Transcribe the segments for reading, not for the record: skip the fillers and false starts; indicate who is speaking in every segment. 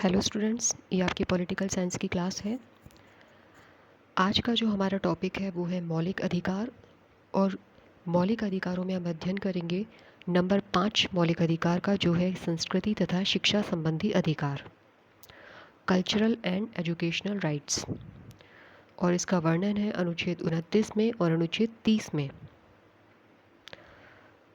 Speaker 1: Hello students, ये आपकी political science की क्लास है। आज का जो हमारा टॉपिक है वो है मौलिक अधिकार। और मौलिक अधिकारों में हम अध्ययन करेंगे नंबर 5 मौलिक अधिकार का, जो है संस्कृति तथा शिक्षा संबंधी अधिकार, कल्चरल एंड एजुकेशनल राइट्स। और इसका वर्णन है अनुच्छेद 29 में और अनुच्छेद 30 में।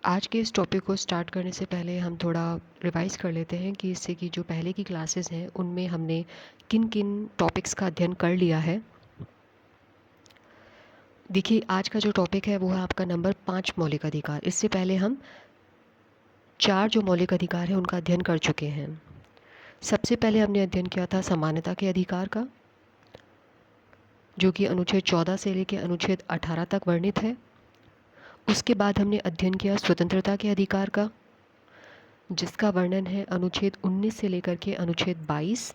Speaker 1: आज के इस टॉपिक को स्टार्ट करने से पहले हम थोड़ा रिवाइज़ कर लेते हैं कि इससे की जो पहले की क्लासेस हैं उनमें हमने किन किन टॉपिक्स का अध्ययन कर लिया है। देखिए, आज का जो टॉपिक है वो है आपका नंबर 5 मौलिक अधिकार। इससे पहले हम 4 जो मौलिक अधिकार हैं उनका अध्ययन कर चुके हैं। सबसे पहले हमने अध्ययन किया था समानता के अधिकार का, जो कि अनुच्छेद 14 से लेकर अनुच्छेद 18 तक वर्णित है। उसके बाद हमने अध्ययन किया स्वतंत्रता के अधिकार का, जिसका वर्णन है अनुच्छेद 19 से लेकर के अनुच्छेद 22।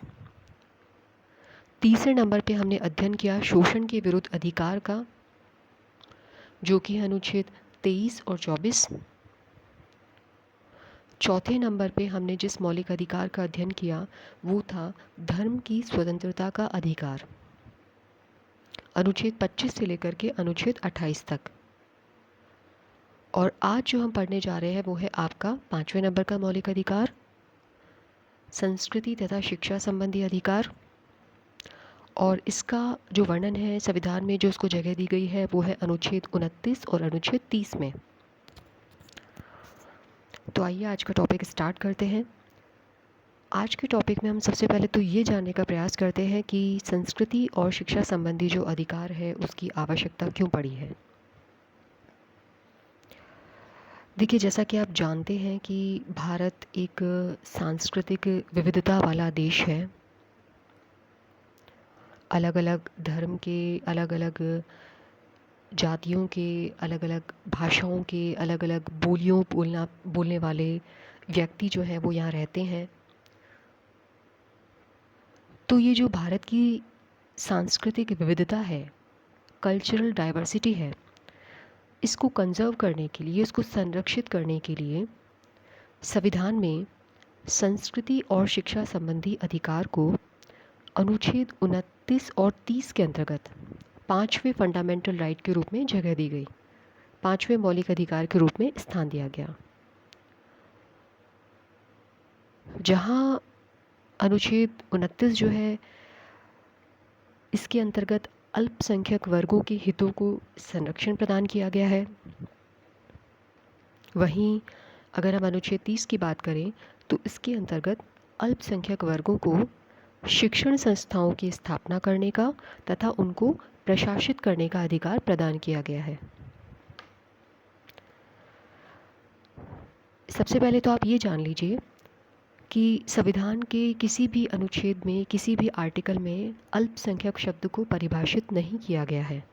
Speaker 1: तीसरे नंबर पे हमने अध्ययन किया शोषण के विरुद्ध अधिकार का, जो कि अनुच्छेद 23 और 24। चौथे नंबर पे हमने जिस मौलिक अधिकार का अध्ययन किया वो था धर्म की स्वतंत्रता का अधिकार, अनुच्छेद 25 से लेकर के अनुच्छेद 28 तक। और आज जो हम पढ़ने जा रहे हैं वो है आपका 5वें नंबर का मौलिक अधिकार, संस्कृति तथा शिक्षा संबंधी अधिकार। और इसका जो वर्णन है संविधान में जो उसको जगह दी गई है वो है अनुच्छेद 29 और अनुच्छेद 30 में। तो आइए आज का टॉपिक स्टार्ट करते हैं। आज के टॉपिक में हम सबसे पहले तो ये जानने का प्रयास करते हैं कि संस्कृति और शिक्षा संबंधी जो अधिकार है उसकी आवश्यकता क्यों पड़ी है। देखिए, जैसा कि आप जानते हैं कि भारत एक सांस्कृतिक विविधता वाला देश है। अलग अलग धर्म के, अलग अलग जातियों के, अलग अलग भाषाओं के, अलग अलग बोलियों बोलने वाले व्यक्ति जो हैं वो यहाँ रहते हैं। तो ये जो भारत की सांस्कृतिक विविधता है, कल्चरल डाइवर्सिटी है, इसको कंजर्व करने के लिए, इसको संरक्षित करने के लिए संविधान में संस्कृति और शिक्षा संबंधी अधिकार को अनुच्छेद 29 और 30 के अंतर्गत 5वें फंडामेंटल राइट के रूप में जगह दी गई, 5वें मौलिक अधिकार के रूप में स्थान दिया गया। जहाँ अनुच्छेद 29 जो है इसके अंतर्गत अल्पसंख्यक वर्गों के हितों को संरक्षण प्रदान किया गया है। वहीं अगर हम अनुच्छेद 30 की बात करें तो इसके अंतर्गत अल्पसंख्यक वर्गों को शिक्षण संस्थाओं की स्थापना करने का तथा उनको प्रशासित करने का अधिकार प्रदान किया गया है। सबसे पहले तो आप ये जान लीजिए कि संविधान के किसी भी अनुच्छेद में, किसी भी आर्टिकल में अल्पसंख्यक शब्द को परिभाषित नहीं किया गया है।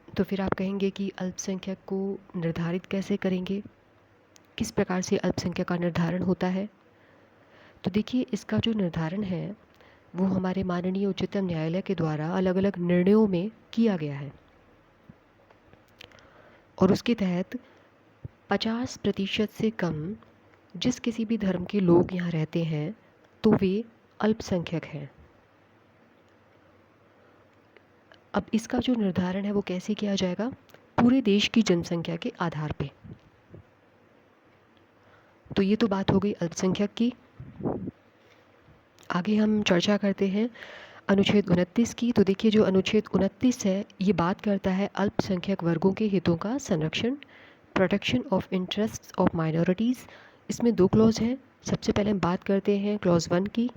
Speaker 1: तो फिर आप कहेंगे कि अल्पसंख्यक को निर्धारित कैसे करेंगे, किस प्रकार से अल्पसंख्यक का निर्धारण होता है। तो देखिए, इसका जो निर्धारण है वो हमारे माननीय उच्चतम न्यायालय के द्वारा अलग अलग निर्णयों में किया गया है। और उसके तहत 50% से कम जिस किसी भी धर्म के लोग यहाँ रहते हैं तो वे अल्पसंख्यक हैं। अब इसका जो निर्धारण है वो कैसे किया जाएगा, पूरे देश की जनसंख्या के आधार पे। तो ये तो बात हो गई अल्पसंख्यक की। आगे हम चर्चा करते हैं अनुच्छेद 29 की। तो देखिए, जो अनुच्छेद 29 है ये बात करता है अल्पसंख्यक वर्गों के हितों का संरक्षण, protection of interests of minorities. इसमें 2 क्लॉज हैं। सबसे पहले हम बात करते हैं क्लॉज 1 की।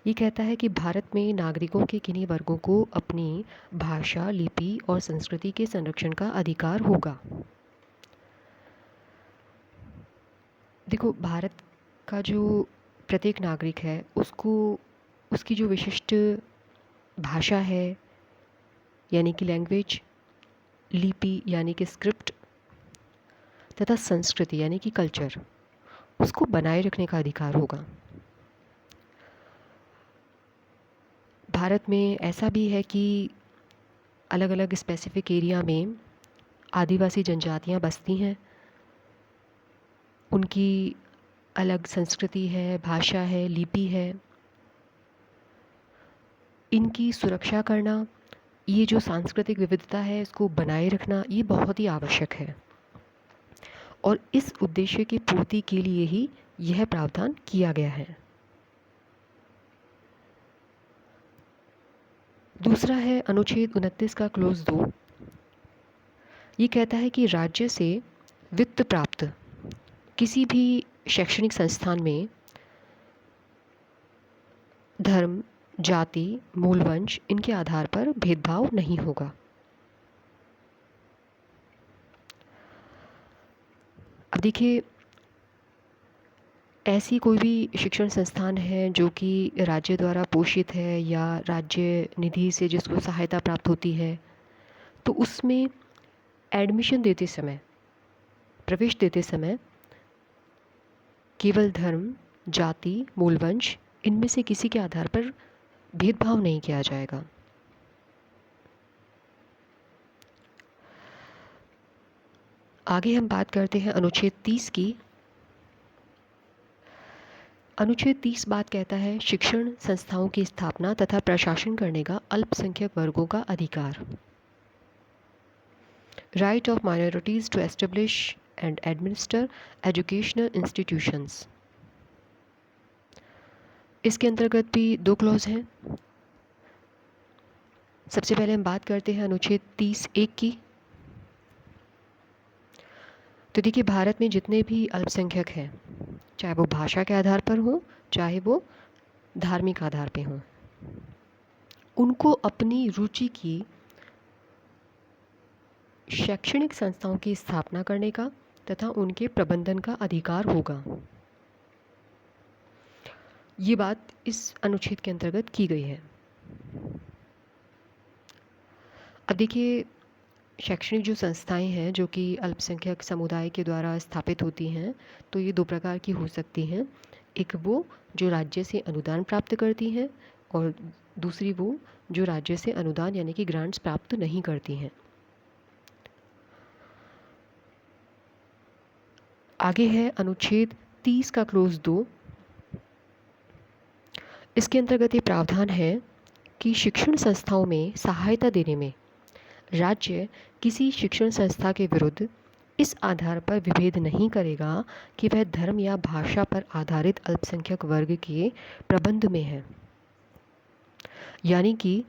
Speaker 1: ये कहता है कि भारत में नागरिकों के किन्हीं वर्गों को अपनी भाषा, लिपि और संस्कृति के संरक्षण का अधिकार होगा। देखो, भारत का जो प्रत्येक नागरिक है उसको उसकी जो विशिष्ट भाषा है यानी कि लैंग्वेज, लिपि यानी कि स्क्रिप्ट तथा संस्कृति यानी कि कल्चर, उसको बनाए रखने का अधिकार होगा। भारत में ऐसा भी है कि अलग अलग स्पेसिफिक एरिया में आदिवासी जनजातियां बसती हैं। उनकी अलग संस्कृति है, भाषा है, लिपि है, इनकी सुरक्षा करना, ये जो सांस्कृतिक विविधता है इसको बनाए रखना, ये बहुत ही आवश्यक है और इस उद्देश्य की पूर्ति के लिए ही यह प्रावधान किया गया है। दूसरा है अनुच्छेद 29 का क्लोज 2। ये कहता है कि राज्य से वित्त प्राप्त किसी भी शैक्षणिक संस्थान में धर्म, जाति, मूलवंश इनके आधार पर भेदभाव नहीं होगा। अब देखिए, ऐसी कोई भी शिक्षण संस्थान है जो कि राज्य द्वारा पोषित है या राज्य निधि से जिसको सहायता प्राप्त होती है, तो उसमें एडमिशन देते समय, प्रवेश देते समय केवल धर्म, जाति, मूलवंश इनमें से किसी के आधार पर भेदभाव नहीं किया जाएगा। आगे हम बात करते हैं अनुच्छेद 30 की। अनुच्छेद 30 बात कहता है शिक्षण संस्थाओं की स्थापना तथा प्रशासन करने का अल्पसंख्यक वर्गों का अधिकार। Right of minorities to establish and administer educational institutions. इसके अंतर्गत भी 2 क्लॉज हैं। सबसे पहले हम बात करते हैं अनुच्छेद 30(1) की। तो देखिए, भारत में जितने भी अल्पसंख्यक हैं, चाहे वो भाषा के आधार पर हो, चाहे वो धार्मिक आधार पे हों, उनको अपनी रुचि की शैक्षणिक संस्थाओं की स्थापना करने का तथा उनके प्रबंधन का अधिकार होगा। ये बात इस अनुच्छेद के अंतर्गत की गई है। अब देखिए, शैक्षणिक जो संस्थाएं हैं जो कि अल्पसंख्यक समुदाय के द्वारा स्थापित होती हैं, तो ये 2 प्रकार की हो सकती हैं। एक वो जो राज्य से अनुदान प्राप्त करती हैं और दूसरी वो जो राज्य से अनुदान यानी कि ग्रांट्स प्राप्त नहीं करती हैं। आगे है अनुच्छेद 30 का क्लोज 2। इसके अंतर्गत ये प्रावधान है कि शिक्षण संस्थाओं में सहायता देने में राज्य किसी शिक्षण संस्था के विरुद्ध इस आधार पर विभेद नहीं करेगा कि वह धर्म या भाषा पर आधारित अल्पसंख्यक वर्ग के प्रबंध में है। यानी कि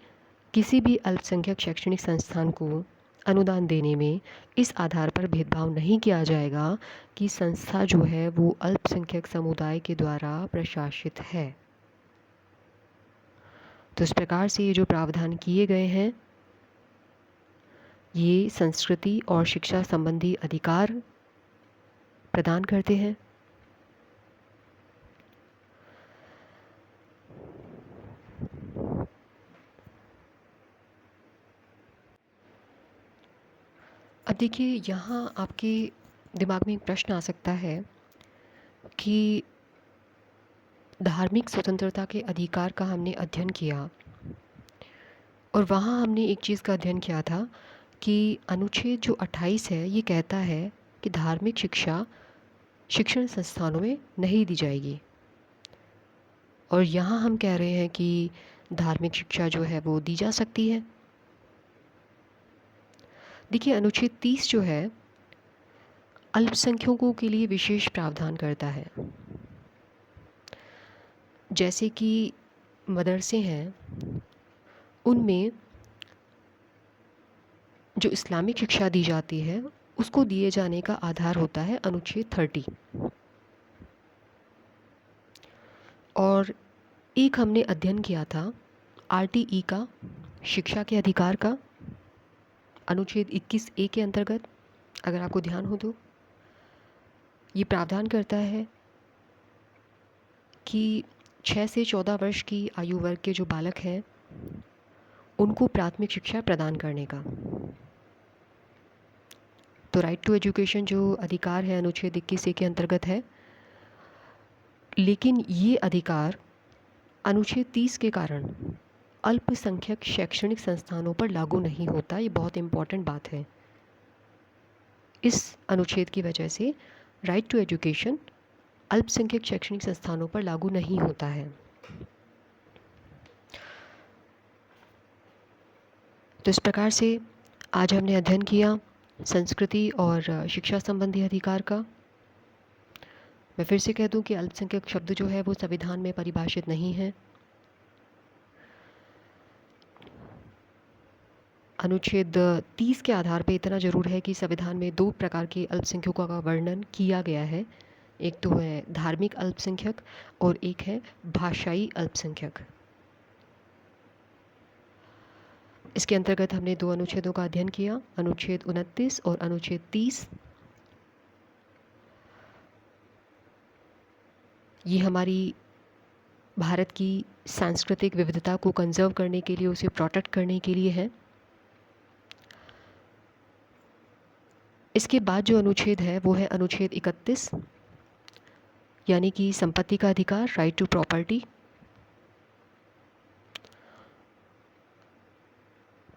Speaker 1: किसी भी अल्पसंख्यक शैक्षणिक संस्थान को अनुदान देने में इस आधार पर भेदभाव नहीं किया जाएगा कि संस्था जो है वो अल्पसंख्यक समुदाय के द्वारा प्रशासित है। तो इस प्रकार से ये जो प्रावधान किए गए हैं, ये संस्कृति और शिक्षा संबंधी अधिकार प्रदान करते हैं। अब देखिए, यहाँ आपके दिमाग में एक प्रश्न आ सकता है कि धार्मिक स्वतंत्रता के अधिकार का हमने अध्ययन किया और वहाँ हमने एक चीज़ का अध्ययन किया था कि अनुच्छेद जो 28 है ये कहता है कि धार्मिक शिक्षा शिक्षण संस्थानों में नहीं दी जाएगी, और यहाँ हम कह रहे हैं कि धार्मिक शिक्षा जो है वो दी जा सकती है। देखिए, अनुच्छेद 30 जो है अल्पसंख्यकों के लिए विशेष प्रावधान करता है। जैसे कि मदरसे हैं, उनमें जो इस्लामिक शिक्षा दी जाती है उसको दिए जाने का आधार होता है अनुच्छेद 30। और एक हमने अध्ययन किया था RTE का, शिक्षा के अधिकार का, अनुच्छेद 21(a) के अंतर्गत, अगर आपको ध्यान हो तो ये प्रावधान करता है कि 6 से 14 वर्ष की आयु वर्ग के जो बालक हैं उनको प्राथमिक शिक्षा प्रदान करने का। तो राइट टू एजुकेशन जो अधिकार है अनुच्छेद 21(a) के अंतर्गत है, लेकिन ये अधिकार अनुच्छेद 30 के कारण अल्पसंख्यक शैक्षणिक संस्थानों पर लागू नहीं होता। ये बहुत इम्पॉर्टेंट बात है। इस अनुच्छेद की वजह से राइट टू एजुकेशन अल्पसंख्यक शैक्षणिक संस्थानों पर लागू नहीं होता है। तो इस प्रकार से आज हमने अध्ययन किया संस्कृति और शिक्षा संबंधी अधिकार का। मैं फिर से कह दूं कि अल्पसंख्यक शब्द जो है वो संविधान में परिभाषित नहीं है। अनुच्छेद 30 के आधार पर इतना ज़रूर है कि संविधान में 2 प्रकार के अल्पसंख्यकों का वर्णन किया गया है। एक तो है धार्मिक अल्पसंख्यक और एक है भाषाई अल्पसंख्यक। इसके अंतर्गत हमने 2 अनुच्छेदों का अध्ययन किया, अनुच्छेद 29 और अनुच्छेद 30। ये हमारी भारत की सांस्कृतिक विविधता को कंजर्व करने के लिए, उसे प्रोटेक्ट करने के लिए है। इसके बाद जो अनुच्छेद है वो है अनुच्छेद 31, यानी कि संपत्ति का अधिकार, राइट टू प्रॉपर्टी।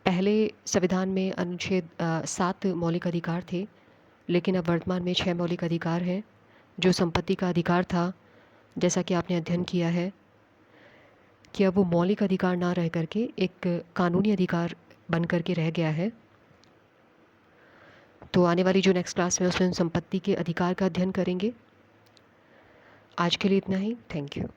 Speaker 1: पहले संविधान में अनुच्छेद 7 मौलिक अधिकार थे, लेकिन अब वर्तमान में 6 मौलिक अधिकार हैं। जो संपत्ति का अधिकार था, जैसा कि आपने अध्ययन किया है कि अब वो मौलिक अधिकार ना रह करके एक कानूनी अधिकार बन करके रह गया है। तो आने वाली जो नेक्स्ट क्लास में उसमें हम संपत्ति के अधिकार का अध्ययन करेंगे। आज के लिए इतना ही। Thank you.